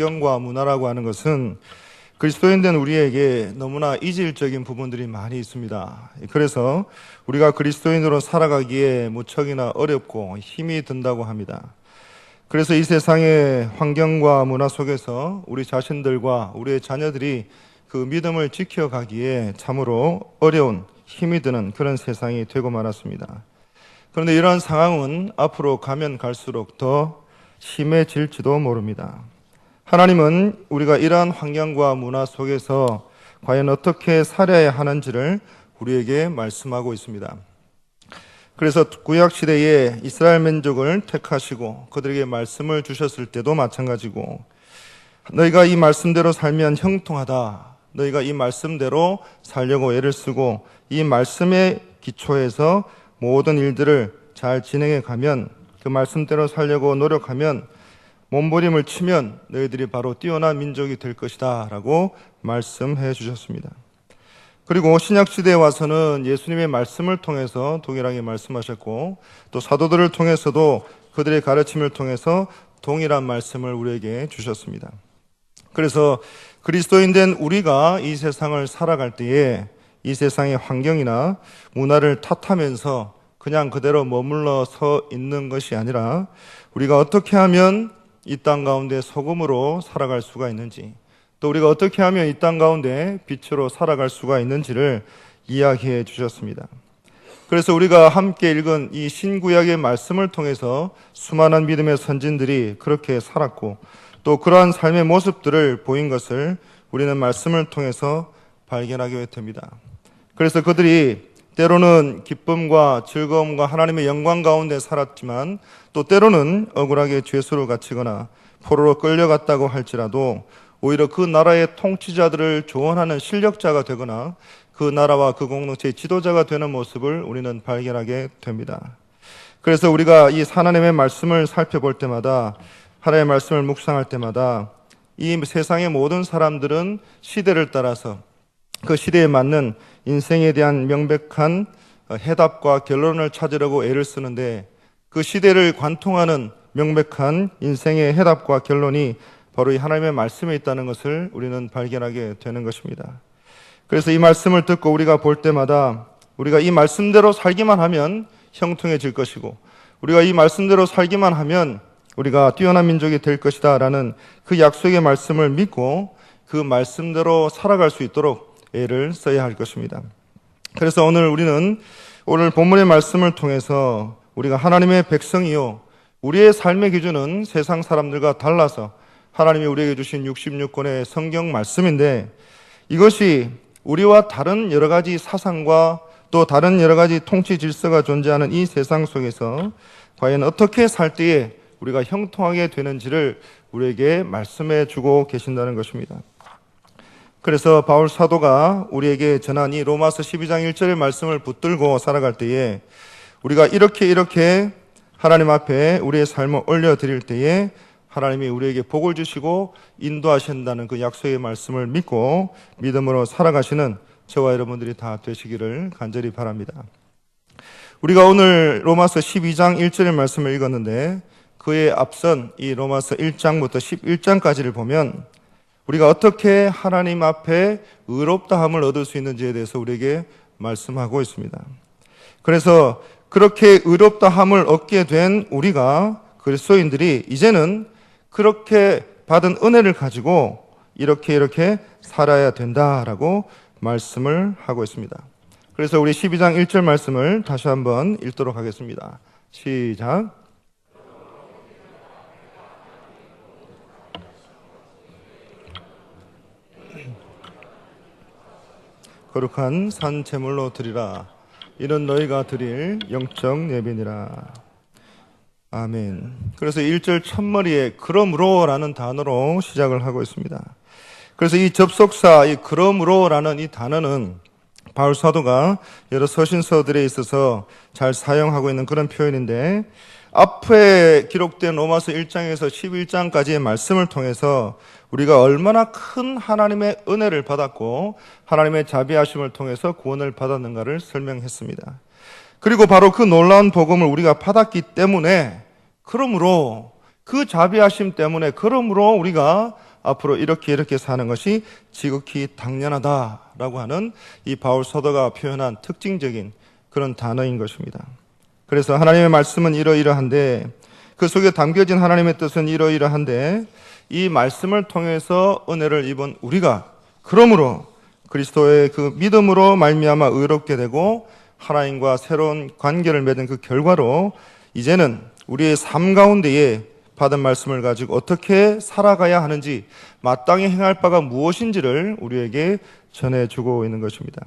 환경과 문화라고 하는 것은 그리스도인 된 우리에게 너무나 이질적인 부분들이 많이 있습니다. 그래서 우리가 그리스도인으로 살아가기에 무척이나 어렵고 힘이 든다고 합니다. 그래서 이 세상의 환경과 문화 속에서 우리 자신들과 우리의 자녀들이 그 믿음을 지켜가기에 참으로 어려운 힘이 드는 그런 세상이 되고 말았습니다. 그런데 이러한 상황은 앞으로 가면 갈수록 더 심해질지도 모릅니다. 하나님은 우리가 이러한 환경과 문화 속에서 과연 어떻게 살아야 하는지를 우리에게 말씀하고 있습니다. 그래서 구약 시대에 이스라엘 민족을 택하시고 그들에게 말씀을 주셨을 때도 마찬가지고, 너희가 이 말씀대로 살면 형통하다, 너희가 이 말씀대로 살려고 애를 쓰고 이 말씀의 기초에서 모든 일들을 잘 진행해 가면, 그 말씀대로 살려고 노력하면, 몸부림을 치면 너희들이 바로 뛰어난 민족이 될 것이다 라고 말씀해 주셨습니다. 그리고 신약시대에 와서는 예수님의 말씀을 통해서 동일하게 말씀하셨고, 또 사도들을 통해서도 그들의 가르침을 통해서 동일한 말씀을 우리에게 주셨습니다. 그래서 그리스도인 된 우리가 이 세상을 살아갈 때에 이 세상의 환경이나 문화를 탓하면서 그냥 그대로 머물러 서 있는 것이 아니라, 우리가 어떻게 하면 이 땅 가운데 소금으로 살아갈 수가 있는지, 또 우리가 어떻게 하면 이 땅 가운데 빛으로 살아갈 수가 있는지를 이야기해 주셨습니다. 그래서 우리가 함께 읽은 이 신구약의 말씀을 통해서 수많은 믿음의 선진들이 그렇게 살았고, 또 그러한 삶의 모습들을 보인 것을 우리는 말씀을 통해서 발견하게 됩니다. 그래서 그들이 때로는 기쁨과 즐거움과 하나님의 영광 가운데 살았지만, 또 때로는 억울하게 죄수로 갇히거나 포로로 끌려갔다고 할지라도 오히려 그 나라의 통치자들을 조언하는 실력자가 되거나 그 나라와 그 공동체의 지도자가 되는 모습을 우리는 발견하게 됩니다. 그래서 우리가 이 하나님의 말씀을 살펴볼 때마다, 하나님의 말씀을 묵상할 때마다 이 세상의 모든 사람들은 시대를 따라서 그 시대에 맞는 인생에 대한 명백한 해답과 결론을 찾으려고 애를 쓰는데, 그 시대를 관통하는 명백한 인생의 해답과 결론이 바로 이 하나님의 말씀에 있다는 것을 우리는 발견하게 되는 것입니다. 그래서 이 말씀을 듣고 우리가 볼 때마다 우리가 이 말씀대로 살기만 하면 형통해질 것이고, 우리가 이 말씀대로 살기만 하면 우리가 뛰어난 민족이 될 것이다 라는 그 약속의 말씀을 믿고 그 말씀대로 살아갈 수 있도록 애를 써야 할 것입니다. 그래서 우리는 오늘 본문의 말씀을 통해서 우리가 하나님의 백성이요, 우리의 삶의 기준은 세상 사람들과 달라서 하나님이 우리에게 주신 66권의 성경 말씀인데, 이것이 우리와 다른 여러 가지 사상과 또 다른 여러 가지 통치 질서가 존재하는 이 세상 속에서 과연 어떻게 살 때에 우리가 형통하게 되는지를 우리에게 말씀해 주고 계신다는 것입니다. 그래서 바울 사도가 우리에게 전한 이 로마서 12장 1절의 말씀을 붙들고 살아갈 때에 우리가 이렇게 하나님 앞에 우리의 삶을 올려드릴 때에 하나님이 우리에게 복을 주시고 인도하신다는 그 약속의 말씀을 믿고 믿음으로 살아가시는 저와 여러분들이 다 되시기를 간절히 바랍니다. 우리가 오늘 로마서 12장 1절의 말씀을 읽었는데, 그에 앞선 이 로마서 1장부터 11장까지를 보면 우리가 어떻게 하나님 앞에 의롭다함을 얻을 수 있는지에 대해서 우리에게 말씀하고 있습니다. 그래서 그렇게 의롭다함을 얻게 된 우리가, 그리스도인들이 이제는 그렇게 받은 은혜를 가지고 이렇게 살아야 된다라고 말씀을 하고 있습니다. 그래서 우리 12장 1절 말씀을 다시 한번 읽도록 하겠습니다. 시작. 거룩한 산 제물로 드리라. 이는 너희가 드릴 영적 예배니라. 아멘. 그래서 1절 첫머리에 그러므로라는 단어로 시작을 하고 있습니다. 그래서 이 접속사 이 그러므로라는 이 단어는 바울 사도가 여러 서신서들에 있어서 잘 사용하고 있는 그런 표현인데, 앞에 기록된 로마서 1장에서 11장까지의 말씀을 통해서 우리가 얼마나 큰 하나님의 은혜를 받았고 하나님의 자비하심을 통해서 구원을 받았는가를 설명했습니다. 그리고 바로 그 놀라운 복음을 우리가 받았기 때문에, 그러므로 그 자비하심 때문에, 그러므로 우리가 앞으로 이렇게 사는 것이 지극히 당연하다라고 하는 이 바울 사도가 표현한 특징적인 그런 단어인 것입니다. 그래서 하나님의 말씀은 이러이러한데 그 속에 담겨진 하나님의 뜻은 이러이러한데 이 말씀을 통해서 은혜를 입은 우리가 그러므로 그리스도의 그 믿음으로 말미암아 의롭게 되고 하나님과 새로운 관계를 맺은 그 결과로 이제는 우리의 삶 가운데에 받은 말씀을 가지고 어떻게 살아가야 하는지 마땅히 행할 바가 무엇인지를 우리에게 전해주고 있는 것입니다.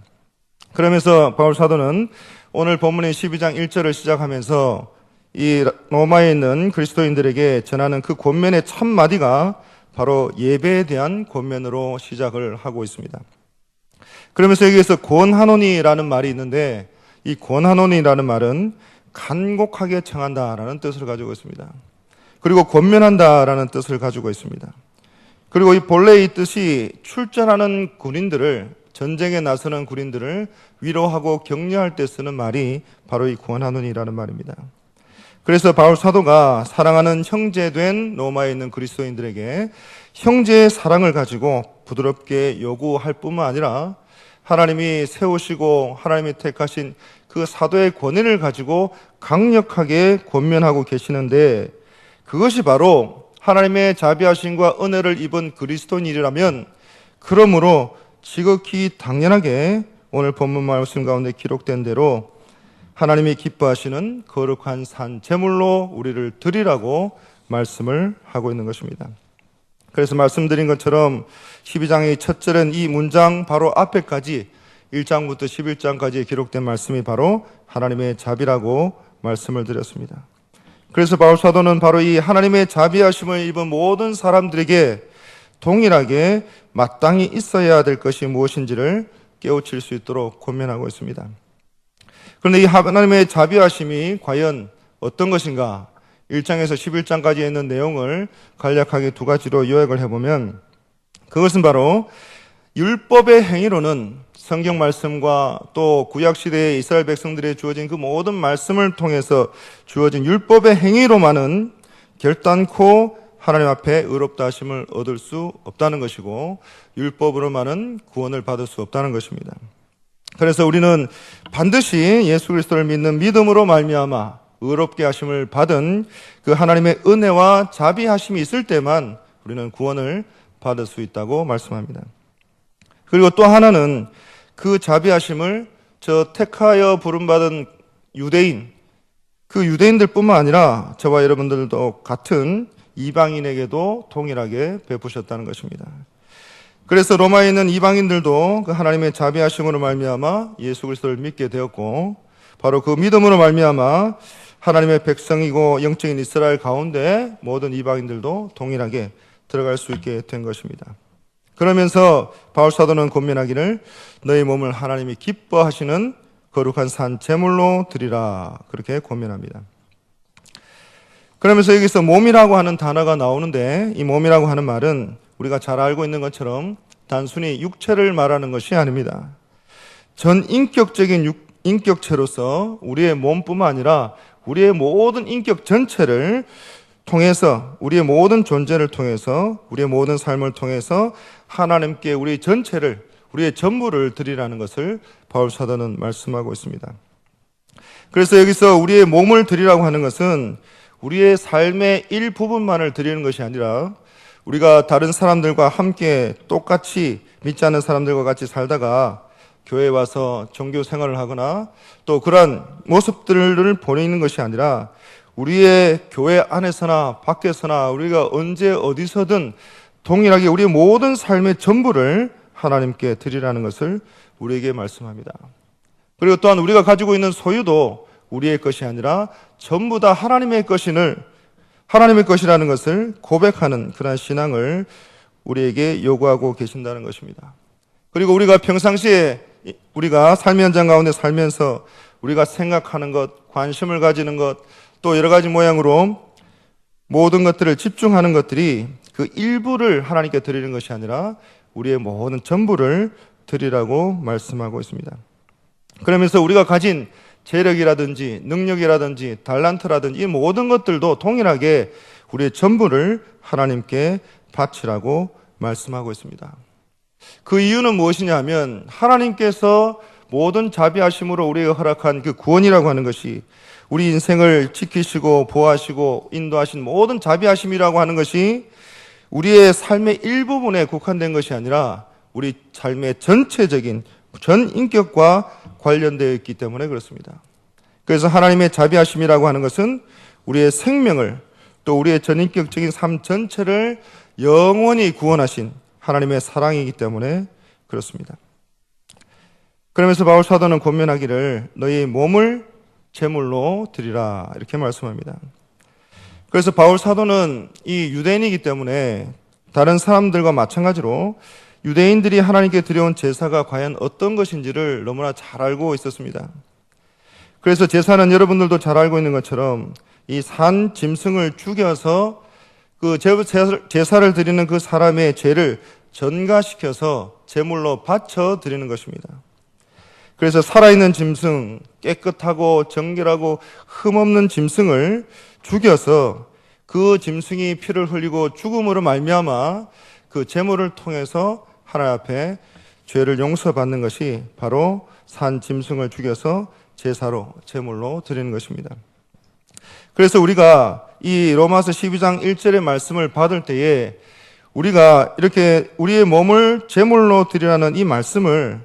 그러면서 바울 사도는 오늘 본문의 12장 1절을 시작하면서 이 로마에 있는 그리스도인들에게 전하는 그 권면의 첫 마디가 바로 예배에 대한 권면으로 시작을 하고 있습니다. 그러면서 여기에서 권하노니라는 말이 있는데 이 권하노니라는 말은 간곡하게 청한다라는 뜻을 가지고 있습니다. 그리고 권면한다라는 뜻을 가지고 있습니다. 그리고 이 본래 이 뜻이 출전하는 군인들을 전쟁에 나서는 군인들을 위로하고 격려할 때 쓰는 말이 바로 이 권하노니라는 말입니다. 그래서 바울 사도가 사랑하는 형제된 로마에 있는 그리스도인들에게 형제의 사랑을 가지고 부드럽게 요구할 뿐만 아니라 하나님이 세우시고 하나님이 택하신 그 사도의 권위를 가지고 강력하게 권면하고 계시는데 그것이 바로 하나님의 자비하심과 은혜를 입은 그리스도인이라면 그러므로 지극히 당연하게 오늘 본문 말씀 가운데 기록된 대로 하나님이 기뻐하시는 거룩한 산 제물로 우리를 드리라고 말씀을 하고 있는 것입니다. 그래서 말씀드린 것처럼 12장의 첫 절은 이 문장 바로 앞에까지 1장부터 11장까지 기록된 말씀이 바로 하나님의 자비라고 말씀을 드렸습니다. 그래서 바울 사도는 바로 이 하나님의 자비하심을 입은 모든 사람들에게 동일하게 마땅히 있어야 될 것이 무엇인지를 깨우칠 수 있도록 권면하고 있습니다. 그런데 이 하나님의 자비하심이 과연 어떤 것인가? 1장에서 11장까지 있는 내용을 간략하게 두 가지로 요약을 해보면 그것은 바로 율법의 행위로는 성경 말씀과 또 구약시대의 이스라엘 백성들에 주어진 그 모든 말씀을 통해서 주어진 율법의 행위로만은 결단코 하나님 앞에 의롭다 하심을 얻을 수 없다는 것이고 율법으로만은 구원을 받을 수 없다는 것입니다. 그래서 우리는 반드시 예수 그리스도를 믿는 믿음으로 말미암아 의롭게 하심을 받은 그 하나님의 은혜와 자비하심이 있을 때만 우리는 구원을 받을 수 있다고 말씀합니다. 그리고 또 하나는 그 자비하심을 저 택하여 부름받은 유대인, 그 유대인들 뿐만 아니라 저와 여러분들도 같은 이방인에게도 동일하게 베푸셨다는 것입니다. 그래서 로마에 있는 이방인들도 그 하나님의 자비하심으로 말미암아 예수 그리스도를 믿게 되었고 바로 그 믿음으로 말미암아 하나님의 백성이고 영적인 이스라엘 가운데 모든 이방인들도 동일하게 들어갈 수 있게 된 것입니다. 그러면서 바울 사도는 권면하기를 너희 몸을 하나님이 기뻐하시는 거룩한 산 제물로 드리라 그렇게 권면합니다. 그러면서 여기서 몸이라고 하는 단어가 나오는데 이 몸이라고 하는 말은 우리가 잘 알고 있는 것처럼 단순히 육체를 말하는 것이 아닙니다. 전 인격적인 인격체로서 우리의 몸뿐만 아니라 우리의 모든 인격 전체를 통해서 우리의 모든 존재를 통해서 우리의 모든 삶을 통해서 하나님께 우리 전체를 우리의 전부를 드리라는 것을 바울 사도는 말씀하고 있습니다. 그래서 여기서 우리의 몸을 드리라고 하는 것은 우리의 삶의 일부분만을 드리는 것이 아니라 우리가 다른 사람들과 함께 똑같이 믿지 않는 사람들과 같이 살다가 교회에 와서 종교 생활을 하거나 또 그러한 모습들을 보이는 것이 아니라 우리의 교회 안에서나 밖에서나 우리가 언제 어디서든 동일하게 우리의 모든 삶의 전부를 하나님께 드리라는 것을 우리에게 말씀합니다. 그리고 또한 우리가 가지고 있는 소유도 우리의 것이 아니라 전부 다 하나님의 것이라는 것을 고백하는 그러한 신앙을 우리에게 요구하고 계신다는 것입니다. 그리고 우리가 평상시에 우리가 삶의 현장 가운데 살면서 우리가 생각하는 것, 관심을 가지는 것, 또 여러 가지 모양으로 모든 것들을 집중하는 것들이 그 일부를 하나님께 드리는 것이 아니라 우리의 모든 전부를 드리라고 말씀하고 있습니다. 그러면서 우리가 가진 재력이라든지 능력이라든지 달란트라든지 이 모든 것들도 동일하게 우리의 전부를 하나님께 바치라고 말씀하고 있습니다. 그 이유는 무엇이냐 하면 하나님께서 모든 자비하심으로 우리에게 허락한 그 구원이라고 하는 것이 우리 인생을 지키시고 보호하시고 인도하신 모든 자비하심이라고 하는 것이 우리의 삶의 일부분에 국한된 것이 아니라 우리 삶의 전체적인 전 인격과 관련되어 있기 때문에 그렇습니다. 그래서 하나님의 자비하심이라고 하는 것은 우리의 생명을 또 우리의 전인격적인 삶 전체를 영원히 구원하신 하나님의 사랑이기 때문에 그렇습니다. 그러면서 바울 사도는 권면하기를 너희 몸을 제물로 드리라 이렇게 말씀합니다. 그래서 바울 사도는 이 유대인이기 때문에 다른 사람들과 마찬가지로 유대인들이 하나님께 드려온 제사가 과연 어떤 것인지를 너무나 잘 알고 있었습니다. 그래서 제사는 여러분들도 잘 알고 있는 것처럼 이 산 짐승을 죽여서 그 제사를 드리는 그 사람의 죄를 전가시켜서 제물로 바쳐 드리는 것입니다. 그래서 살아있는 짐승, 깨끗하고 정결하고 흠없는 짐승을 죽여서 그 짐승이 피를 흘리고 죽음으로 말미암아 그 제물을 통해서 하나님 앞에 죄를 용서받는 것이 바로 산 짐승을 죽여서 제사로 제물로 드리는 것입니다. 그래서 우리가 이 로마서 12장 1절의 말씀을 받을 때에 우리가 이렇게 우리의 몸을 제물로 드리라는 이 말씀을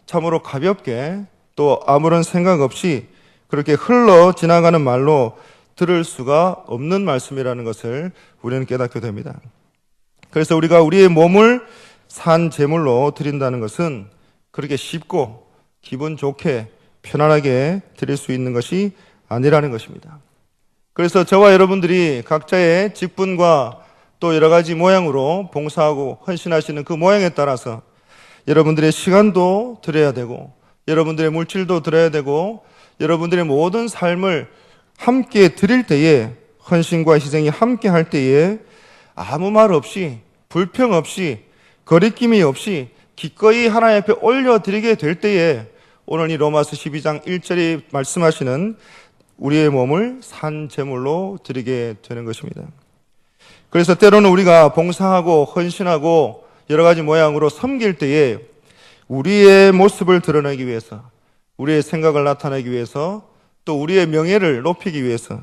참으로 가볍게 또 아무런 생각 없이 그렇게 흘러 지나가는 말로 들을 수가 없는 말씀이라는 것을 우리는 깨닫게 됩니다. 그래서 우리가 우리의 몸을 산 제물로 드린다는 것은 그렇게 쉽고 기분 좋게 편안하게 드릴 수 있는 것이 아니라는 것입니다. 그래서 저와 여러분들이 각자의 직분과 또 여러 가지 모양으로 봉사하고 헌신하시는 그 모양에 따라서 여러분들의 시간도 드려야 되고 여러분들의 물질도 드려야 되고 여러분들의 모든 삶을 함께 드릴 때에 헌신과 희생이 함께 할 때에 아무 말 없이 불평 없이 거리낌이 없이 기꺼이 하나님 앞에 올려드리게 될 때에 오늘 이 로마서 12장 1절이 말씀하시는 우리의 몸을 산 제물로 드리게 되는 것입니다. 그래서 때로는 우리가 봉사하고 헌신하고 여러 가지 모양으로 섬길 때에 우리의 모습을 드러내기 위해서 우리의 생각을 나타내기 위해서 또 우리의 명예를 높이기 위해서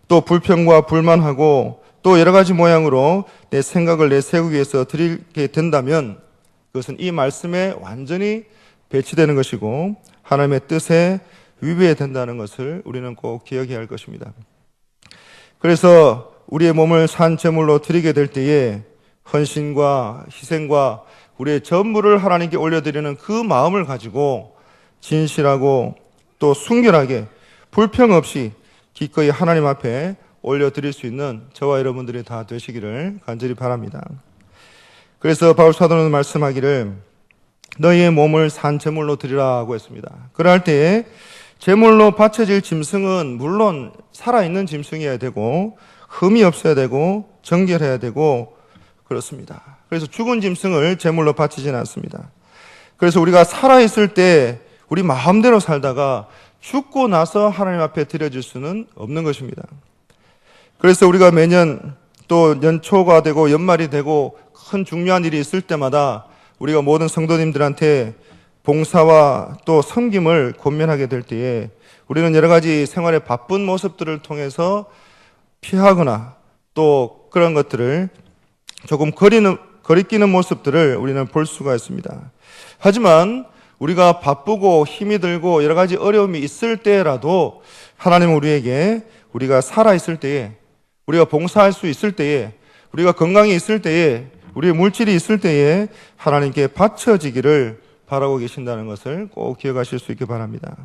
또 불평과 불만하고 또 여러 가지 모양으로 내 생각을 내세우기 위해서 드리게 된다면 그것은 이 말씀에 완전히 배치되는 것이고 하나님의 뜻에 위배된다는 것을 우리는 꼭 기억해야 할 것입니다. 그래서 우리의 몸을 산 제물로 드리게 될 때에 헌신과 희생과 우리의 전부를 하나님께 올려드리는 그 마음을 가지고 진실하고 또 순결하게 불평 없이 기꺼이 하나님 앞에 올려드릴 수 있는 저와 여러분들이 다 되시기를 간절히 바랍니다. 그래서 바울 사도는 말씀하기를 너희의 몸을 산 제물로 드리라고 했습니다. 그럴 때에 제물로 바쳐질 짐승은 물론 살아있는 짐승이어야 되고 흠이 없어야 되고 정결해야 되고 그렇습니다. 그래서 죽은 짐승을 제물로 바치지는 않습니다. 그래서 우리가 살아있을 때 우리 마음대로 살다가 죽고 나서 하나님 앞에 드려질 수는 없는 것입니다. 그래서 우리가 매년 또 연초가 되고 연말이 되고 큰 중요한 일이 있을 때마다 우리가 모든 성도님들한테 봉사와 또 섬김을 권면하게 될 때에 우리는 여러 가지 생활의 바쁜 모습들을 통해서 피하거나 또 그런 것들을 조금 거리끼는 모습들을 우리는 볼 수가 있습니다. 하지만 우리가 바쁘고 힘이 들고 여러 가지 어려움이 있을 때라도 하나님은 우리에게 우리가 살아있을 때에 우리가 봉사할 수 있을 때에 우리가 건강이 있을 때에 우리의 물질이 있을 때에 하나님께 바쳐지기를 바라고 계신다는 것을 꼭 기억하실 수 있기 바랍니다.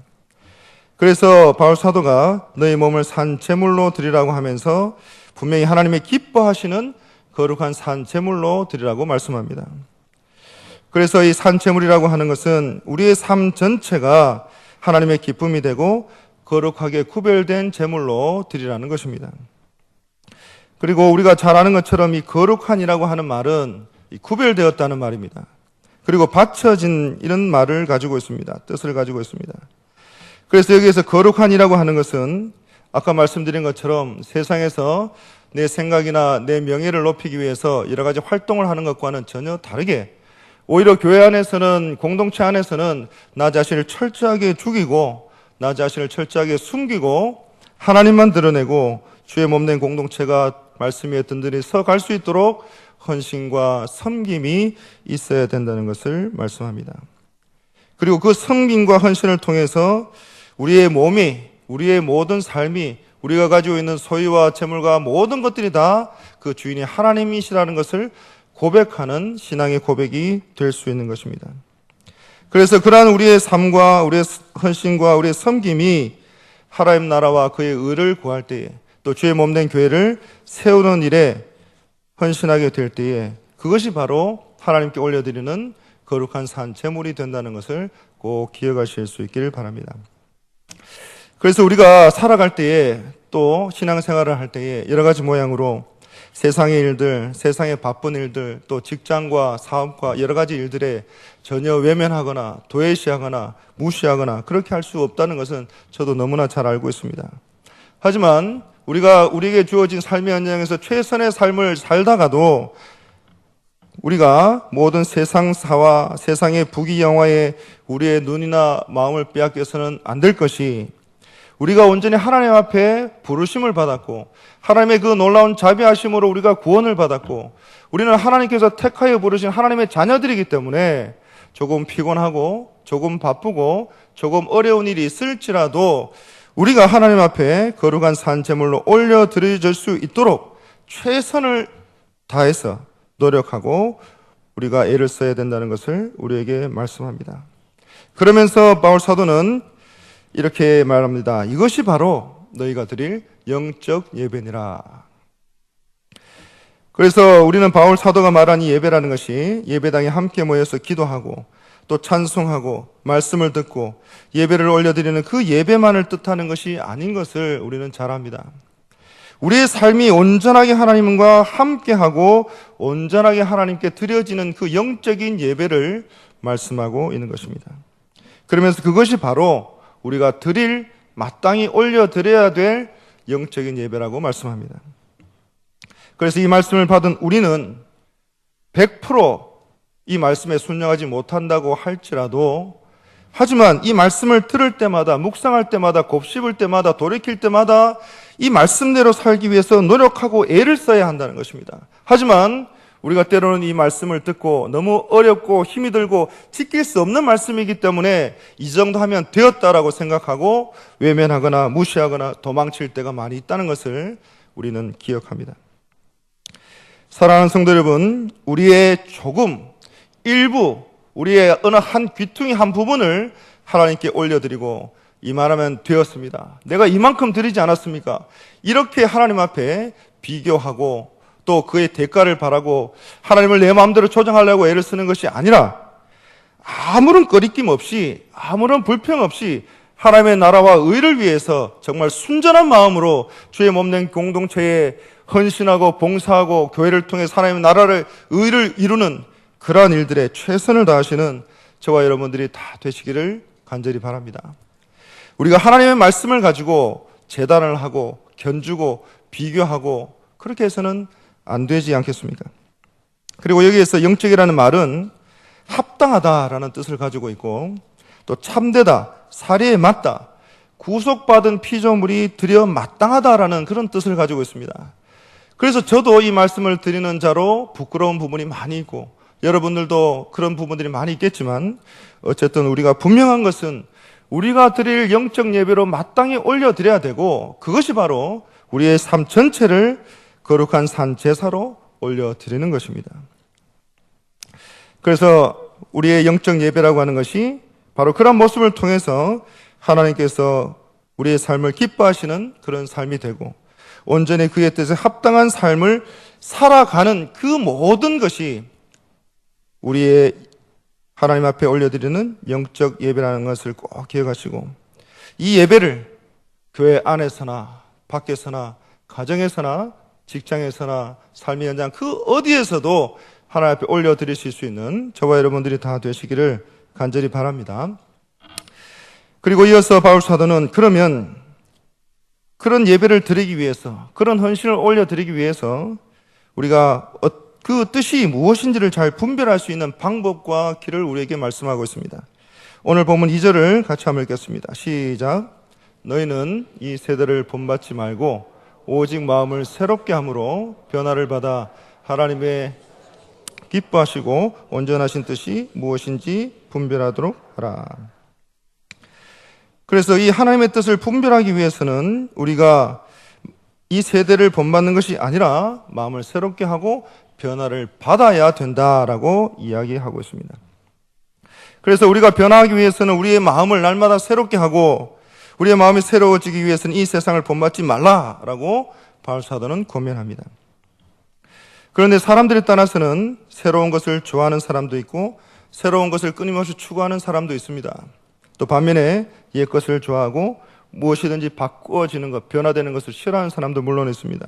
그래서 바울 사도가 너희 몸을 산 제물로 드리라고 하면서 분명히 하나님의 기뻐하시는 거룩한 산 제물로 드리라고 말씀합니다. 그래서 이 산 제물이라고 하는 것은 우리의 삶 전체가 하나님의 기쁨이 되고 거룩하게 구별된 제물로 드리라는 것입니다. 그리고 우리가 잘 아는 것처럼 이 거룩한이라고 하는 말은 구별되었다는 말입니다. 그리고 바쳐진 이런 말을 가지고 있습니다. 뜻을 가지고 있습니다. 그래서 여기에서 거룩한이라고 하는 것은 아까 말씀드린 것처럼 세상에서 내 생각이나 내 명예를 높이기 위해서 여러 가지 활동을 하는 것과는 전혀 다르게 오히려 교회 안에서는, 공동체 안에서는 나 자신을 철저하게 죽이고 나 자신을 철저하게 숨기고 하나님만 드러내고 주의 몸된 공동체가 말씀 위에 든든히 서갈 수 있도록 헌신과 섬김이 있어야 된다는 것을 말씀합니다. 그리고 그 섬김과 헌신을 통해서 우리의 몸이, 우리의 모든 삶이, 우리가 가지고 있는 소유와 재물과 모든 것들이 다 그 주인이 하나님이시라는 것을 고백하는 신앙의 고백이 될 수 있는 것입니다. 그래서 그러한 우리의 삶과 우리의 헌신과 우리의 섬김이 하나님 나라와 그의 의를 구할 때에, 또 주의 몸된 교회를 세우는 일에 헌신하게 될 때에 그것이 바로 하나님께 올려드리는 거룩한 산 제물이 된다는 것을 꼭 기억하실 수 있기를 바랍니다. 그래서 우리가 살아갈 때에, 또 신앙생활을 할 때에 여러 가지 모양으로 세상의 일들, 세상의 바쁜 일들, 또 직장과 사업과 여러 가지 일들에 전혀 외면하거나 도외시하거나 무시하거나 그렇게 할 수 없다는 것은 저도 너무나 잘 알고 있습니다. 하지만 우리에게 주어진 삶의 현장에서 최선의 삶을 살다가도 우리가 모든 세상사와 세상의 부귀영화에 우리의 눈이나 마음을 빼앗겨서는 안 될 것이, 우리가 온전히 하나님 앞에 부르심을 받았고 하나님의 그 놀라운 자비하심으로 우리가 구원을 받았고 우리는 하나님께서 택하여 부르신 하나님의 자녀들이기 때문에 조금 피곤하고 조금 바쁘고 조금 어려운 일이 있을지라도 우리가 하나님 앞에 거룩한 산 제물로 올려드릴 수 있도록 최선을 다해서 노력하고 우리가 애를 써야 된다는 것을 우리에게 말씀합니다. 그러면서 바울 사도는 이렇게 말합니다. 이것이 바로 너희가 드릴 영적 예배니라. 그래서 우리는 바울 사도가 말한 이 예배라는 것이 예배당에 함께 모여서 기도하고 또 찬송하고 말씀을 듣고 예배를 올려드리는 그 예배만을 뜻하는 것이 아닌 것을 우리는 잘 압니다. 우리의 삶이 온전하게 하나님과 함께하고 온전하게 하나님께 드려지는 그 영적인 예배를 말씀하고 있는 것입니다. 그러면서 그것이 바로 우리가 마땅히 올려드려야 될 영적인 예배라고 말씀합니다. 그래서 이 말씀을 받은 우리는 100% 이 말씀에 순종하지 못한다고 할지라도, 하지만 이 말씀을 들을 때마다, 묵상할 때마다, 곱씹을 때마다, 돌이킬 때마다 이 말씀대로 살기 위해서 노력하고 애를 써야 한다는 것입니다. 하지만 우리가 때로는 이 말씀을 듣고 너무 어렵고 힘이 들고 지킬 수 없는 말씀이기 때문에 이 정도 하면 되었다라고 생각하고 외면하거나 무시하거나 도망칠 때가 많이 있다는 것을 우리는 기억합니다. 사랑하는 성도 여러분, 우리의 일부, 우리의 어느 한 귀퉁이 한 부분을 하나님께 올려드리고 이만하면 되었습니다. 내가 이만큼 드리지 않았습니까? 이렇게 하나님 앞에 비교하고 또 그의 대가를 바라고 하나님을 내 마음대로 조정하려고 애를 쓰는 것이 아니라 아무런 꺼리낌 없이, 아무런 불평 없이 하나님의 나라와 의를 위해서 정말 순전한 마음으로 주의 몸된 공동체에 헌신하고 봉사하고 교회를 통해 하나님의 나라를, 의를 이루는 그러한 일들에 최선을 다하시는 저와 여러분들이 다 되시기를 간절히 바랍니다. 우리가 하나님의 말씀을 가지고 재단을 하고 견주고 비교하고 그렇게 해서는 안 되지 않겠습니까? 그리고 여기에서 영적이라는 말은 합당하다라는 뜻을 가지고 있고 또 참되다, 사리에 맞다, 구속받은 피조물이 드려 마땅하다라는 그런 뜻을 가지고 있습니다. 그래서 저도 이 말씀을 드리는 자로 부끄러운 부분이 많이 있고 여러분들도 그런 부분들이 많이 있겠지만 어쨌든 우리가 분명한 것은 우리가 드릴 영적 예배로 마땅히 올려드려야 되고 그것이 바로 우리의 삶 전체를 거룩한 산 제사로 올려드리는 것입니다. 그래서 우리의 영적 예배라고 하는 것이 바로 그런 모습을 통해서 하나님께서 우리의 삶을 기뻐하시는 그런 삶이 되고 온전히 그의 뜻에 합당한 삶을 살아가는 그 모든 것이 우리의 하나님 앞에 올려드리는 영적 예배라는 것을 꼭 기억하시고 이 예배를 교회 안에서나 밖에서나 가정에서나 직장에서나 삶의 현장 그 어디에서도 하나님 앞에 올려드리실 수 있는 저와 여러분들이 다 되시기를 간절히 바랍니다. 그리고 이어서 바울 사도는 그러면 그런 예배를 드리기 위해서, 그런 헌신을 올려드리기 위해서 우리가 그 뜻이 무엇인지를 잘 분별할 수 있는 방법과 길을 우리에게 말씀하고 있습니다. 오늘 본문 2절을 같이 한번 읽겠습니다. 시작. 너희는 이 세대를 본받지 말고 오직 마음을 새롭게 함으로 변화를 받아 하나님의 기뻐하시고 온전하신 뜻이 무엇인지 분별하도록 하라. 그래서 이 하나님의 뜻을 분별하기 위해서는 우리가 이 세대를 본받는 것이 아니라 마음을 새롭게 하고 변화를 받아야 된다라고 이야기하고 있습니다. 그래서 우리가 변화하기 위해서는 우리의 마음을 날마다 새롭게 하고 우리의 마음이 새로워지기 위해서는 이 세상을 본받지 말라라고 바울 사도는 권면합니다. 그런데 사람들에 따라서는 새로운 것을 좋아하는 사람도 있고 새로운 것을 끊임없이 추구하는 사람도 있습니다. 또 반면에 옛 것을 좋아하고 무엇이든지 바꾸어지는 것, 변화되는 것을 싫어하는 사람도 물론 있습니다.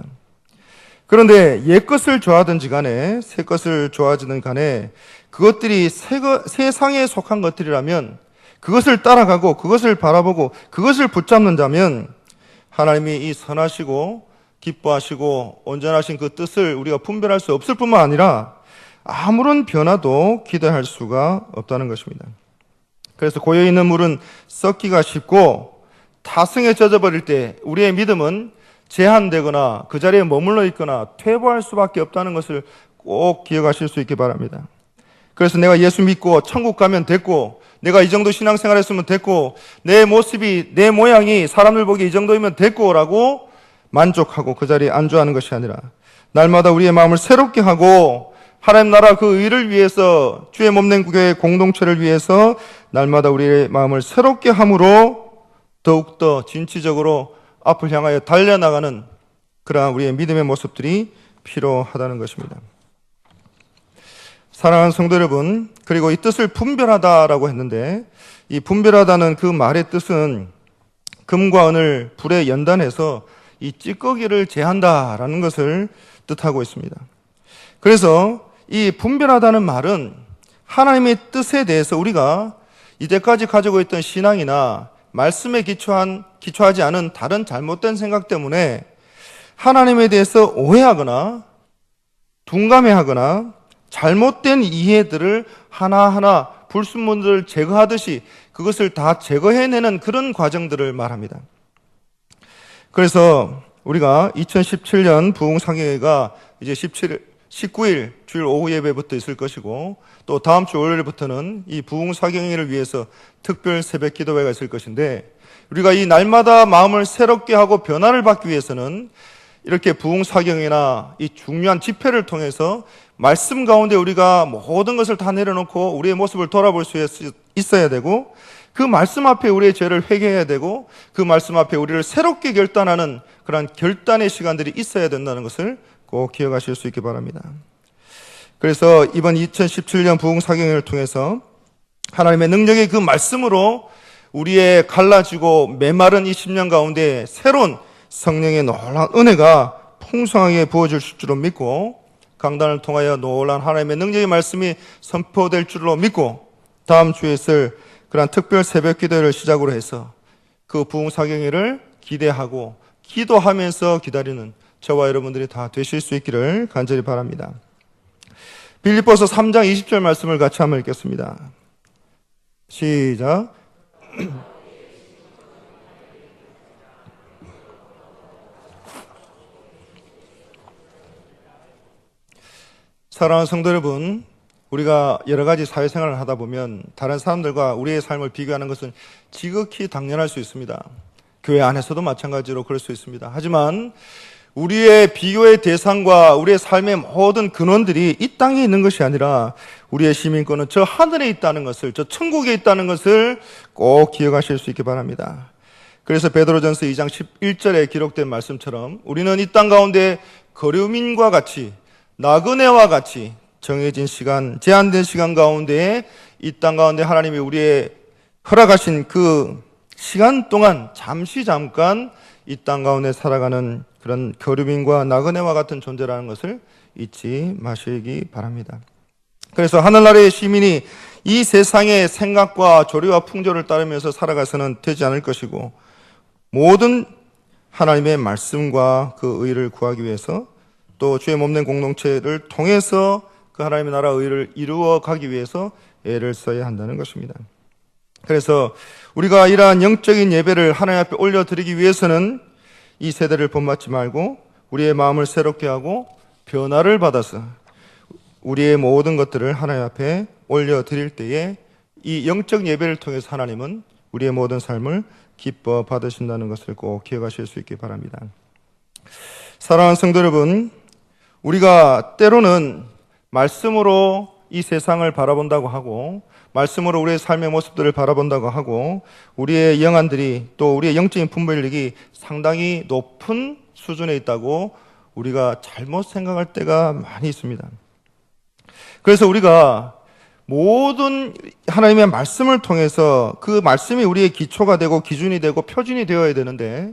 그런데 옛 것을 좋아하든지 간에 새 것을 좋아하지는 간에 그것들이 세상에 속한 것들이라면 그것을 따라가고 그것을 바라보고 그것을 붙잡는다면 하나님이 이 선하시고 기뻐하시고 온전하신 그 뜻을 우리가 분별할 수 없을 뿐만 아니라 아무런 변화도 기대할 수가 없다는 것입니다. 그래서 고여있는 물은 썩기가 쉽고 타성에 젖어버릴 때 우리의 믿음은 제한되거나 그 자리에 머물러 있거나 퇴보할 수밖에 없다는 것을 꼭 기억하실 수 있기 바랍니다. 그래서 내가 예수 믿고 천국 가면 됐고 내가 이 정도 신앙생활 했으면 됐고 내 모습이 내 모양이 사람들 보기에 이 정도이면 됐고 라고 만족하고 그 자리에 안주하는 것이 아니라 날마다 우리의 마음을 새롭게 하고 하나님 나라 그 의를 위해서 주의 몸된 교회 공동체를 위해서 날마다 우리의 마음을 새롭게 함으로 더욱더 진취적으로 앞을 향하여 달려나가는 그러한 우리의 믿음의 모습들이 필요하다는 것입니다. 사랑하는 성도 여러분, 그리고 이 뜻을 분별하다라고 했는데 이 분별하다는 그 말의 뜻은 금과 은을 불에 연단해서 이 찌꺼기를 제한다라는 것을 뜻하고 있습니다. 그래서 이 분별하다는 말은 하나님의 뜻에 대해서 우리가 이제까지 가지고 있던 신앙이나 말씀에 기초하지 않은 다른 잘못된 생각 때문에 하나님에 대해서 오해하거나 둔감해하거나 잘못된 이해들을 하나하나 불순물들을 제거하듯이 그것을 다 제거해내는 그런 과정들을 말합니다. 그래서 우리가 2017년 부흥상회가 이제 19일 주일 오후 예배부터 있을 것이고 또 다음 주 월요일부터는 이 부흥사경회를 위해서 특별 새벽 기도회가 있을 것인데 우리가 이 날마다 마음을 새롭게 하고 변화를 받기 위해서는 이렇게 부흥사경회나 이 중요한 집회를 통해서 말씀 가운데 우리가 모든 것을 다 내려놓고 우리의 모습을 돌아볼 수 있어야 되고 그 말씀 앞에 우리의 죄를 회개해야 되고 그 말씀 앞에 우리를 새롭게 결단하는 그런 결단의 시간들이 있어야 된다는 것을 꼭 기억하실 수 있기 바랍니다. 그래서 이번 2017년 부흥사경회를 통해서 하나님의 능력의 그 말씀으로 우리의 갈라지고 메마른 이 10년 가운데 새로운 성령의 놀라운 은혜가 풍성하게 부어질 줄로 믿고 강단을 통하여 놀라운 하나님의 능력의 말씀이 선포될 줄로 믿고 다음 주에 있을 그런 특별 새벽 기도회를 시작으로 해서 그 부흥사경회를 기대하고 기도하면서 기다리는 저와 여러분들이 다 되실 수 있기를 간절히 바랍니다. 빌립보서 3장 20절 말씀을 같이 한번 읽겠습니다. 시작. 사랑하는 성도 여러분, 우리가 여러 가지 사회생활을 하다 보면 다른 사람들과 우리의 삶을 비교하는 것은 지극히 당연할 수 있습니다. 교회 안에서도 마찬가지로 그럴 수 있습니다. 하지만 우리의 비교의 대상과 우리의 삶의 모든 근원들이 이 땅에 있는 것이 아니라 우리의 시민권은 저 하늘에 있다는 것을, 저 천국에 있다는 것을 꼭 기억하실 수 있기 바랍니다. 그래서 베드로전서 2장 11절에 기록된 말씀처럼 우리는 이 땅 가운데 거류민과 같이 나그네와 같이 정해진 시간, 제한된 시간 가운데 이 땅 가운데 하나님이 우리의 허락하신 그 시간 동안 잠깐 이 땅 가운데 살아가는 그런 거류민과 나그네와 같은 존재라는 것을 잊지 마시기 바랍니다. 그래서 하늘나라의 시민이 이 세상의 생각과 조리와 풍조를 따르면서 살아가서는 되지 않을 것이고 모든 하나님의 말씀과 그 의를 구하기 위해서, 또 주의 몸된 공동체를 통해서 그 하나님의 나라 의를 이루어 가기 위해서 애를 써야 한다는 것입니다. 그래서 우리가 이러한 영적인 예배를 하나님 앞에 올려드리기 위해서는 이 세대를 본받지 말고 우리의 마음을 새롭게 하고 변화를 받아서 우리의 모든 것들을 하나님 앞에 올려드릴 때에 이 영적 예배를 통해서 하나님은 우리의 모든 삶을 기뻐 받으신다는 것을 꼭 기억하실 수 있기 바랍니다. 사랑하는 성도 여러분, 우리가 때로는 말씀으로 이 세상을 바라본다고 하고 말씀으로 우리의 삶의 모습들을 바라본다고 하고 우리의 영안들이 또 우리의 영적인 분별력이 상당히 높은 수준에 있다고 우리가 잘못 생각할 때가 많이 있습니다. 그래서 우리가 모든 하나님의 말씀을 통해서 그 말씀이 우리의 기초가 되고 기준이 되고 표준이 되어야 되는데,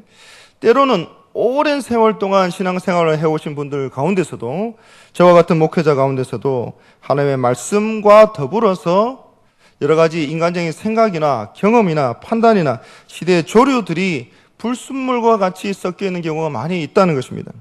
때로는 오랜 세월 동안 신앙생활을 해오신 분들 가운데서도, 저와 같은 목회자 가운데서도 하나님의 말씀과 더불어서 여러 가지 인간적인 생각이나 경험이나 판단이나 시대의 조류들이 불순물과 같이 섞여 있는 경우가 많이 있다는 것입니다.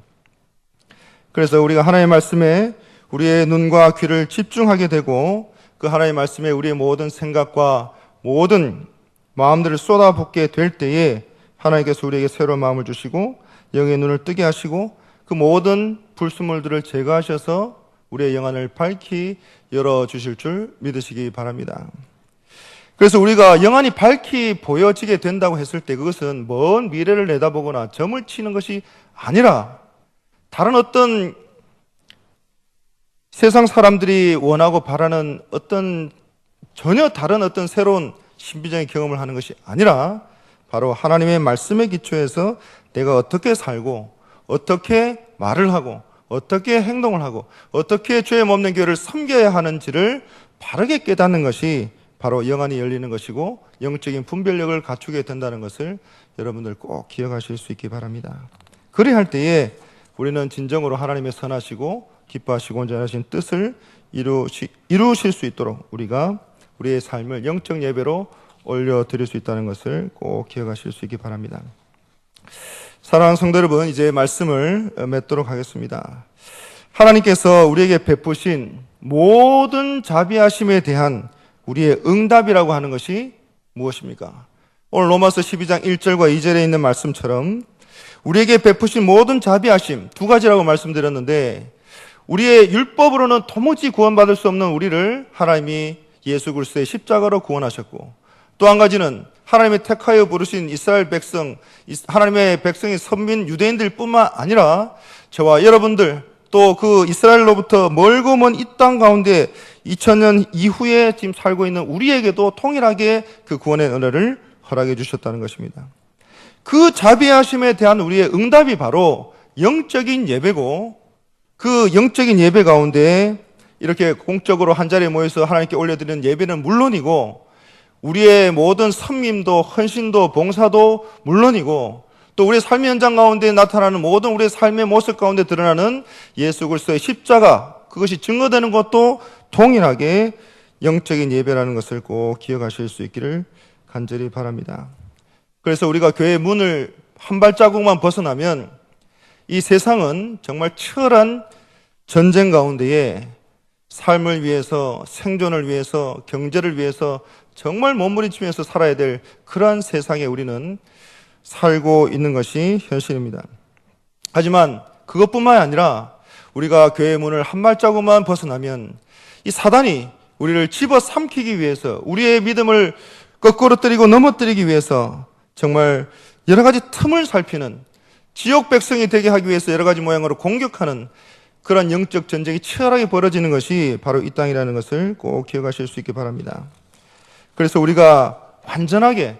그래서 우리가 하나님의 말씀에 우리의 눈과 귀를 집중하게 되고 그 하나님의 말씀에 우리의 모든 생각과 모든 마음들을 쏟아붓게 될 때에 하나님께서 우리에게 새로운 마음을 주시고 영의 눈을 뜨게 하시고 그 모든 불순물들을 제거하셔서 우리의 영안을 밝히 열어주실 줄 믿으시기 바랍니다. 그래서 우리가 영안이 밝히 보여지게 된다고 했을 때 그것은 먼 미래를 내다보거나 점을 치는 것이 아니라 다른 어떤 세상 사람들이 원하고 바라는 어떤 전혀 다른 어떤 새로운 신비적인 경험을 하는 것이 아니라 바로 하나님의 말씀의 기초에서 내가 어떻게 살고 어떻게 말을 하고 어떻게 행동을 하고 어떻게 죄에 없는 교회를 섬겨야 하는지를 바르게 깨닫는 것이 바로 영안이 열리는 것이고 영적인 분별력을 갖추게 된다는 것을 여러분들 꼭 기억하실 수 있기 바랍니다. 그리 할 때에 우리는 진정으로 하나님의 선하시고 기뻐하시고 온전하신 뜻을 이루실 수 있도록 우리가 우리의 삶을 영적 예배로 올려드릴 수 있다는 것을 꼭 기억하실 수 있기 바랍니다. 사랑하는 성도 여러분, 이제 말씀을 맺도록 하겠습니다. 하나님께서 우리에게 베푸신 모든 자비하심에 대한 우리의 응답이라고 하는 것이 무엇입니까? 오늘 로마서 12장 1절과 2절에 있는 말씀처럼 우리에게 베푸신 모든 자비하심 두 가지라고 말씀드렸는데, 우리의 율법으로는 도무지 구원받을 수 없는 우리를 하나님이 예수 그리스도의 십자가로 구원하셨고, 또 한 가지는 하나님의 택하여 부르신 이스라엘 백성, 하나님의 백성의 선민 유대인들 뿐만 아니라 저와 여러분들 또 그 이스라엘로부터 멀고 먼 이 땅 가운데 2000년 이후에 지금 살고 있는 우리에게도 동일하게 그 구원의 은혜를 허락해 주셨다는 것입니다. 그 자비하심에 대한 우리의 응답이 바로 영적인 예배고, 그 영적인 예배 가운데 이렇게 공적으로 한자리에 모여서 하나님께 올려드리는 예배는 물론이고, 우리의 모든 섬김도 헌신도 봉사도 물론이고, 또 우리의 삶의 현장 가운데 나타나는 모든 우리의 삶의 모습 가운데 드러나는 예수 그리스도의 십자가, 그것이 증거되는 것도 동일하게 영적인 예배라는 것을 꼭 기억하실 수 있기를 간절히 바랍니다. 그래서 우리가 교회의 문을 한 발자국만 벗어나면 이 세상은 정말 치열한 전쟁 가운데에 삶을 위해서, 생존을 위해서, 경제를 위해서 정말 몸부림치면서 살아야 될 그러한 세상에 우리는 살고 있는 것이 현실입니다. 하지만 그것뿐만 아니라 우리가 교회의 문을 한 발자국만 벗어나면 이 사단이 우리를 집어삼키기 위해서, 우리의 믿음을 거꾸로 뜨리고 넘어뜨리기 위해서 정말 여러 가지 틈을 살피는, 지옥 백성이 되게 하기 위해서 여러 가지 모양으로 공격하는 그런 영적 전쟁이 치열하게 벌어지는 것이 바로 이 땅이라는 것을 꼭 기억하실 수 있기 바랍니다. 그래서 우리가 완전하게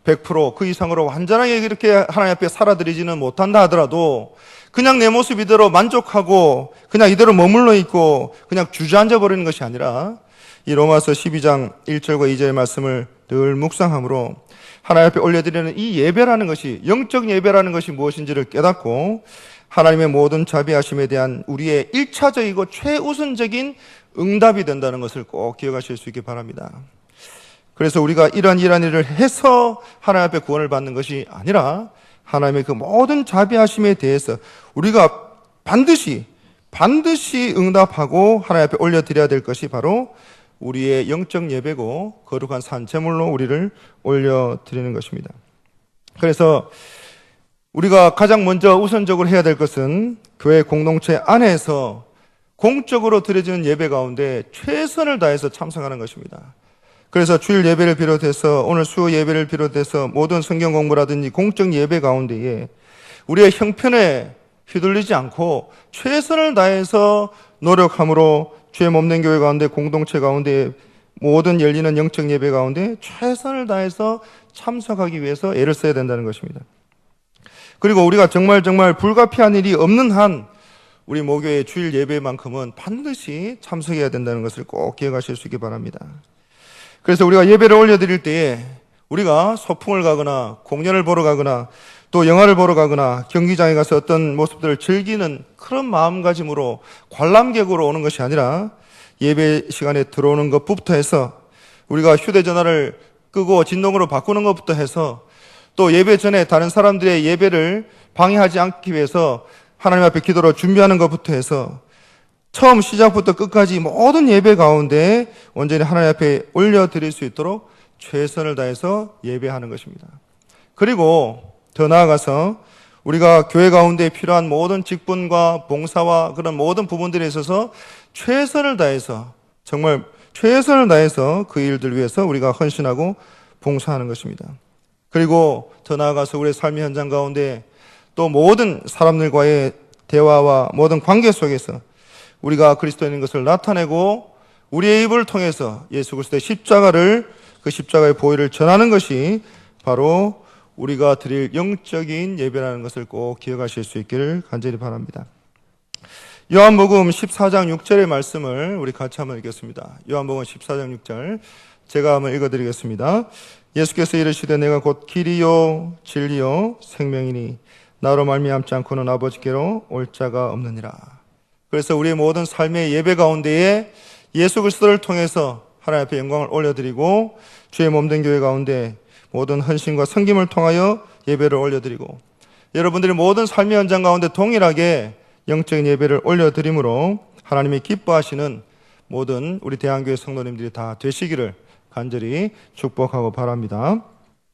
100% 그 이상으로 완전하게 이렇게 하나님 앞에 살아드리지는 못한다 하더라도 그냥 내 모습 이대로 만족하고 그냥 이대로 머물러 있고 그냥 주저앉아 버리는 것이 아니라 이 로마서 12장 1절과 2절의 말씀을 늘 묵상함으로 하나님 앞에 올려드리는 이 예배라는 것이, 영적 예배라는 것이 무엇인지를 깨닫고 하나님의 모든 자비하심에 대한 우리의 1차적이고 최우선적인 응답이 된다는 것을 꼭 기억하실 수 있기 바랍니다. 그래서 우리가 이러한 일을 해서 하나님 앞에 구원을 받는 것이 아니라 하나님의 그 모든 자비하심에 대해서 우리가 반드시 응답하고 하나님 앞에 올려드려야 될 것이 바로 우리의 영적 예배고 거룩한 산 제물로 우리를 올려드리는 것입니다. 그래서 우리가 가장 먼저 우선적으로 해야 될 것은 교회 공동체 안에서 공적으로 드려지는 예배 가운데 최선을 다해서 참석하는 것입니다. 그래서 주일 예배를 비롯해서 오늘 수요 예배를 비롯해서 모든 성경 공부라든지 공적 예배 가운데에 우리의 형편에 휘둘리지 않고 최선을 다해서 노력함으로 주의 몸된 교회 가운데 공동체 가운데 모든 열리는 영적 예배 가운데 최선을 다해서 참석하기 위해서 애를 써야 된다는 것입니다. 그리고 우리가 정말 불가피한 일이 없는 한 우리 모교의 주일 예배만큼은 반드시 참석해야 된다는 것을 꼭 기억하실 수 있기 바랍니다. 그래서 우리가 예배를 올려드릴 때에 우리가 소풍을 가거나 공연을 보러 가거나 또 영화를 보러 가거나 경기장에 가서 어떤 모습들을 즐기는 그런 마음가짐으로 관람객으로 오는 것이 아니라 예배 시간에 들어오는 것부터 해서 우리가 휴대전화를 끄고 진동으로 바꾸는 것부터 해서 또 예배 전에 다른 사람들의 예배를 방해하지 않기 위해서 하나님 앞에 기도로 준비하는 것부터 해서 처음 시작부터 끝까지 모든 예배 가운데 온전히 하나님 앞에 올려드릴 수 있도록 최선을 다해서 예배하는 것입니다. 그리고 더 나아가서 우리가 교회 가운데 필요한 모든 직분과 봉사와 그런 모든 부분들에 있어서 최선을 다해서 정말 최선을 다해서 그 일들 위해서 우리가 헌신하고 봉사하는 것입니다. 그리고 더 나아가서 우리의 삶의 현장 가운데 또 모든 사람들과의 대화와 모든 관계 속에서 우리가 그리스도인인 것을 나타내고 우리의 입을 통해서 예수 그리스도의 십자가를 그 십자가의 보혈을 전하는 것이 바로 우리가 드릴 영적인 예배라는 것을 꼭 기억하실 수 있기를 간절히 바랍니다. 요한복음 14장 6절의 말씀을 우리 같이 한번 읽겠습니다. 요한복음 14장 6절 제가 한번 읽어드리겠습니다. 예수께서 이르시되 내가 곧 길이요 진리요 생명이니 나로 말미암지 않고는 아버지께로 올 자가 없느니라. 그래서 우리의 모든 삶의 예배 가운데에 예수 그리스도를 통해서 하나님 앞에 영광을 올려드리고 주의 몸된 교회 가운데 모든 헌신과 섬김을 통하여 예배를 올려드리고 여러분들이 모든 삶의 현장 가운데 동일하게 영적인 예배를 올려드림으로 하나님이 기뻐하시는 모든 우리 대한교회 성도님들이 다 되시기를 간절히 축복하고 바랍니다.